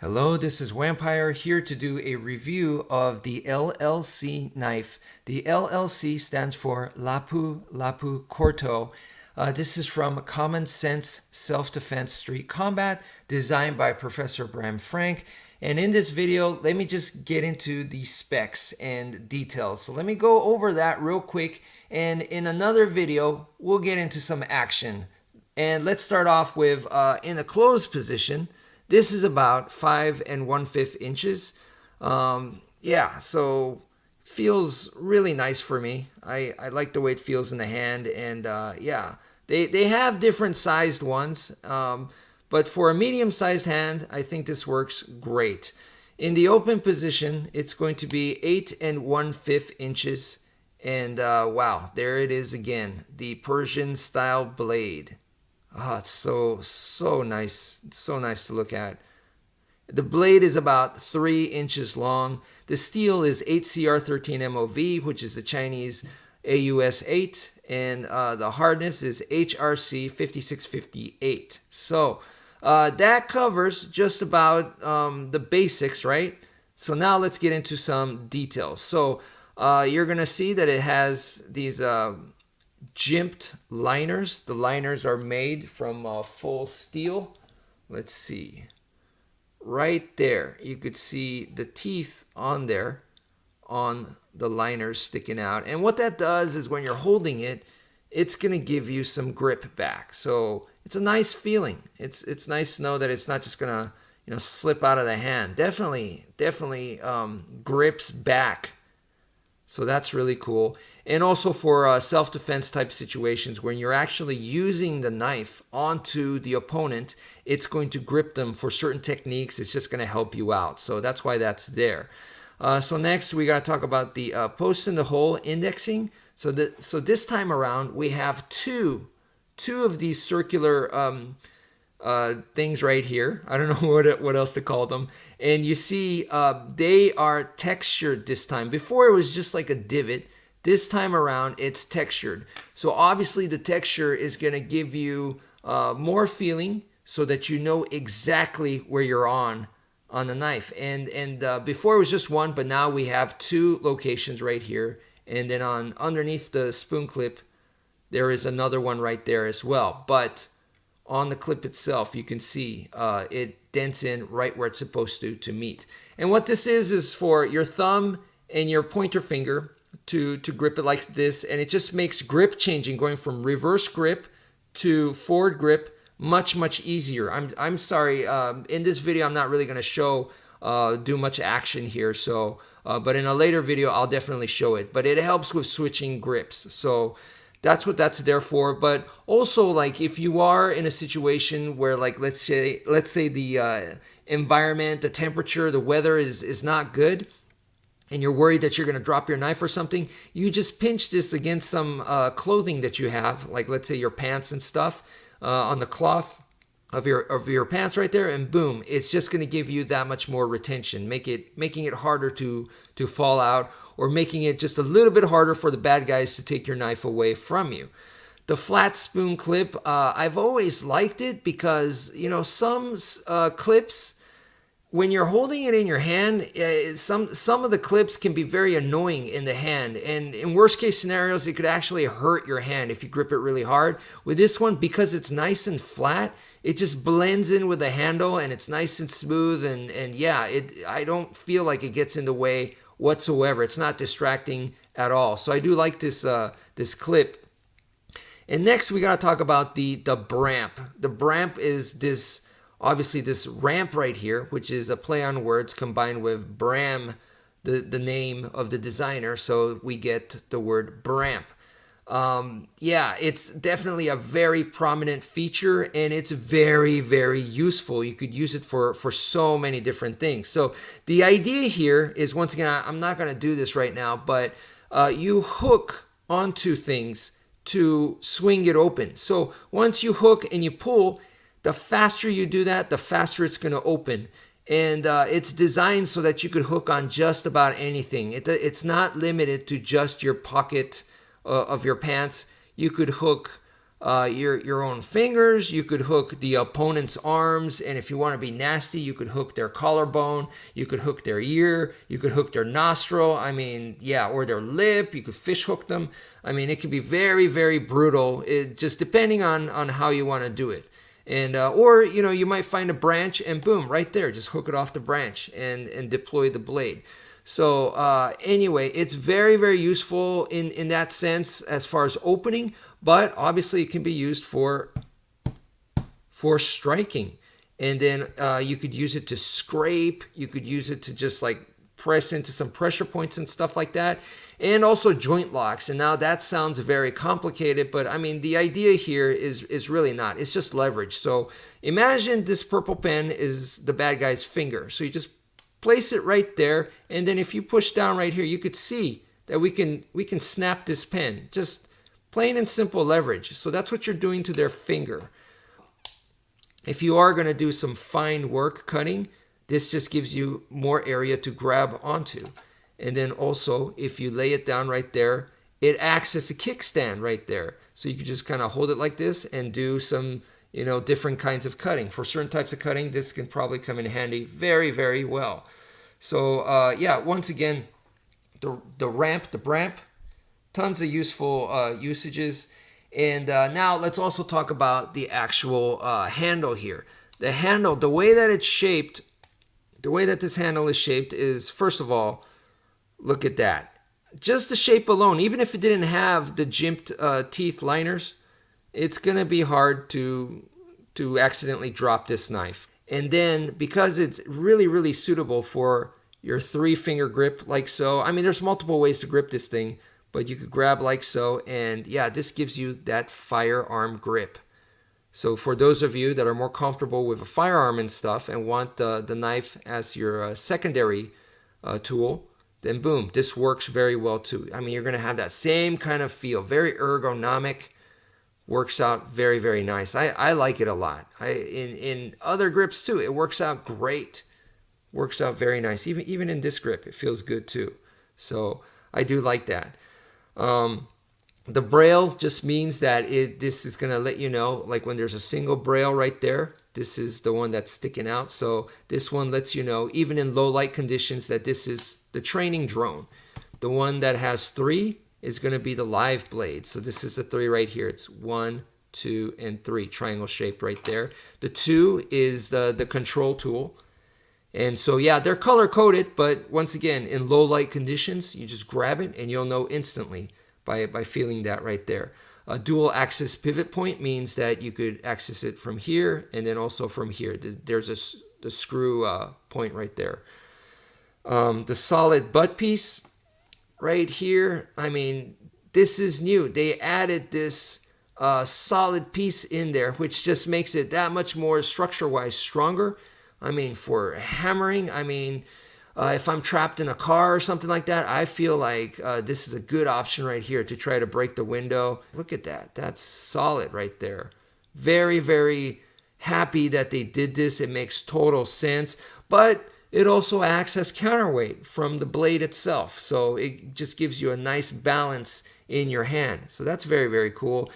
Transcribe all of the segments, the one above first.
Hello, this is wmpyr here to do a review of the LLC knife. The LLC stands for Lapu Lapu Corto. This is from Common Sense Self-Defense Street Combat, designed by Professor Bram Frank. And in this video, let me just get into the specs and details. So let me go over that real quick. And in another video, we'll get into some action. And let's start off with in a closed position. This is about 5 1/5 inches. Yeah, so feels really nice for me. I like the way it feels in the hand, and yeah, they have different sized ones, but for a medium sized hand, I think this works great. In the open position, it's going to be 8 1/5 inches, and wow, there it is again, the Persian style blade. Oh, it's so nice. It's so nice to look at. The blade is about 3 inches long. The steel is 8CR13 MOV, which is the Chinese AUS 8, and the hardness is HRC 5658. So that covers just about the basics, right? So now let's get into some details. So you're gonna see that it has these jimped liners. The liners are made from full steel. Let's see. Right there, you could see the teeth on there, on the liners sticking out. And what that does is when you're holding it, it's going to give you some grip back. So it's a nice feeling. It's nice to know that it's not just going to slip out of the hand. Definitely grips back. So that's really cool. And also for self-defense type situations when you're actually using the knife onto the opponent, it's going to grip them for certain techniques. It's just going to help you out. So that's why that's there. So next we got to talk about the post in the hole indexing. So this time around we have two of these circular things right here. I don't know what else to call them. And you see they are textured this time. Before it was just like a divot. This time around it's textured. So obviously the texture is going to give you more feeling so that you know exactly where you're on the knife. And before it was just one, but now we have two locations right here. And then underneath the spoon clip, there is another one right there as well. But on the clip itself, you can see it dents in right where it's supposed to meet. And what this is for your thumb and your pointer finger to grip it like this. And it just makes grip changing, going from reverse grip to forward grip, much easier. I'm sorry, in this video, I'm not really going to show do much action here. So, but in a later video, I'll definitely show it. But it helps with switching grips. So that's what that's there for. But also, like, if you are in a situation where, like, let's say the environment, the temperature, the weather is not good, and you're worried that you're going to drop your knife or something, you just pinch this against some clothing that you have, like let's say your pants and stuff, on the cloth of your pants right there, and boom, it's just going to give you that much more retention, making it harder to fall out, or making it just a little bit harder for the bad guys to take your knife away from you. The flat spoon clip, I've always liked it because some clips, when you're holding it in your hand, some of the clips can be very annoying in the hand, and in worst case scenarios, it could actually hurt your hand if you grip it really hard. With this one, because it's nice and flat, it just blends in with the handle, and it's nice and smooth, and yeah, I don't feel like it gets in the way whatsoever. It's not distracting at all. So I do like this clip. And next, we gotta talk about the Bramp. The Bramp is obviously this ramp right here, which is a play on words combined with Bram, the name of the designer, so we get the word Bramp. Yeah, it's definitely a very prominent feature, and it's very useful. You could use it for so many different things. So the idea here is, once again, I'm not going to do this right now, but you hook onto things to swing it open. So once you hook and you pull, the faster you do that, the faster it's going to open. And it's designed so that you could hook on just about anything. It's not limited to just your pocket of your pants. You could hook your own fingers. You could hook the opponent's arms, and if you want to be nasty, you could hook their collarbone. You could hook their ear. You could hook their nostril. I mean, yeah, or their lip. You could fish hook them. I mean, it can be very, very brutal. It just depending on how you want to do it. And or you might find a branch and boom, right there, just hook it off the branch and deploy the blade. So anyway, it's very, very useful in that sense as far as opening, but obviously it can be used for striking. And then you could use it to scrape. You could use it to just like press into some pressure points and stuff like that. And also joint locks. And now that sounds very complicated, but I mean, the idea here is really not. It's just leverage. So imagine this purple pen is the bad guy's finger. So you just place it right there. And then if you push down right here, you could see that we can snap this pen. Just plain and simple leverage. So that's what you're doing to their finger. If you are going to do some fine work cutting, this just gives you more area to grab onto. And then also, if you lay it down right there, it acts as a kickstand right there. So you can just kind of hold it like this and do some, different kinds of cutting. For certain types of cutting, this can probably come in handy very, very well. So yeah, once again, the Bramp, tons of useful usages. And now let's also talk about the actual handle here. The handle, the way that it's shaped, the way that this handle is shaped is, first of all, look at that. Just the shape alone, even if it didn't have the jimped teeth liners, it's going to be hard to accidentally drop this knife. And then because it's really, really suitable for your 3-finger grip like so. I mean, there's multiple ways to grip this thing, but you could grab like so. And yeah, this gives you that firearm grip. So for those of you that are more comfortable with a firearm and stuff and want the knife as your secondary tool, then boom, this works very well too. I mean, you're going to have that same kind of feel, very ergonomic, works out very, very nice. I like it a lot. In other grips too, it works out great. Works out very nice. Even in this grip, it feels good too. So I do like that. The braille just means that this is going to let you know, like when there's a single braille right there, this is the one that's sticking out. So this one lets you know, even in low light conditions, that this is the training drone. The one that has 3 is going to be the live blade. So this is the 3 right here. It's 1, 2, and 3, triangle shape right there. The 2 is the control tool. And so, yeah, they're color coded, but once again, in low light conditions, you just grab it and you'll know instantly by feeling that right there. A dual axis pivot point means that you could access it from here and then also from here. There's the screw point right there. The solid butt piece right here, I mean, this is new. They added this solid piece in there, which just makes it that much more structure-wise stronger. I mean, for hammering, I mean, if I'm trapped in a car or something like that, I feel like this is a good option right here to try to break the window. Look at that. That's solid right there. Very, very happy that they did this. It makes total sense. But it also acts as counterweight from the blade itself. So it just gives you a nice balance in your hand. So that's very, very cool.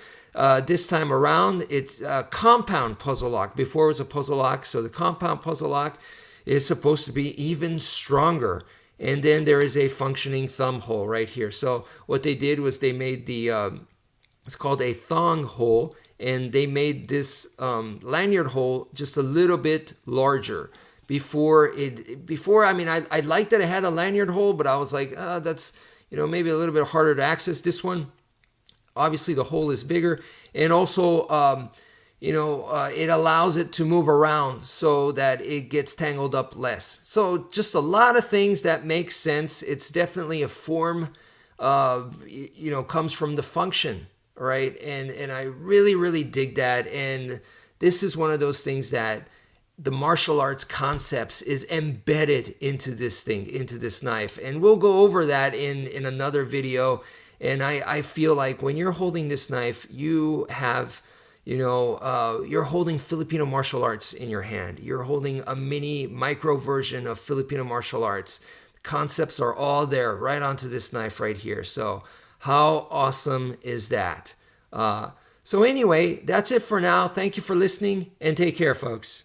This time around, it's a compound puzzle lock. Before it was a puzzle lock. So the compound puzzle lock is supposed to be even stronger. And then there is a functioning thumb hole right here. So what they did was they made it's called a thong hole. And they made this lanyard hole just a little bit larger. Before, I mean, I liked that it had a lanyard hole, but I was like, that's, maybe a little bit harder to access. This one, obviously the hole is bigger. And also, it allows it to move around so that it gets tangled up less. So just a lot of things that make sense. It's definitely a form, comes from the function, right? And I really, really dig that. And this is one of those things that the martial arts concepts is embedded into this thing, into this knife. And we'll go over that in another video. And I feel like when you're holding this knife, you have, you're holding Filipino martial arts in your hand. You're holding a mini micro version of Filipino martial arts. Concepts are all there right onto this knife right here. So how awesome is that? So anyway, that's it for now. Thank you for listening and take care, folks.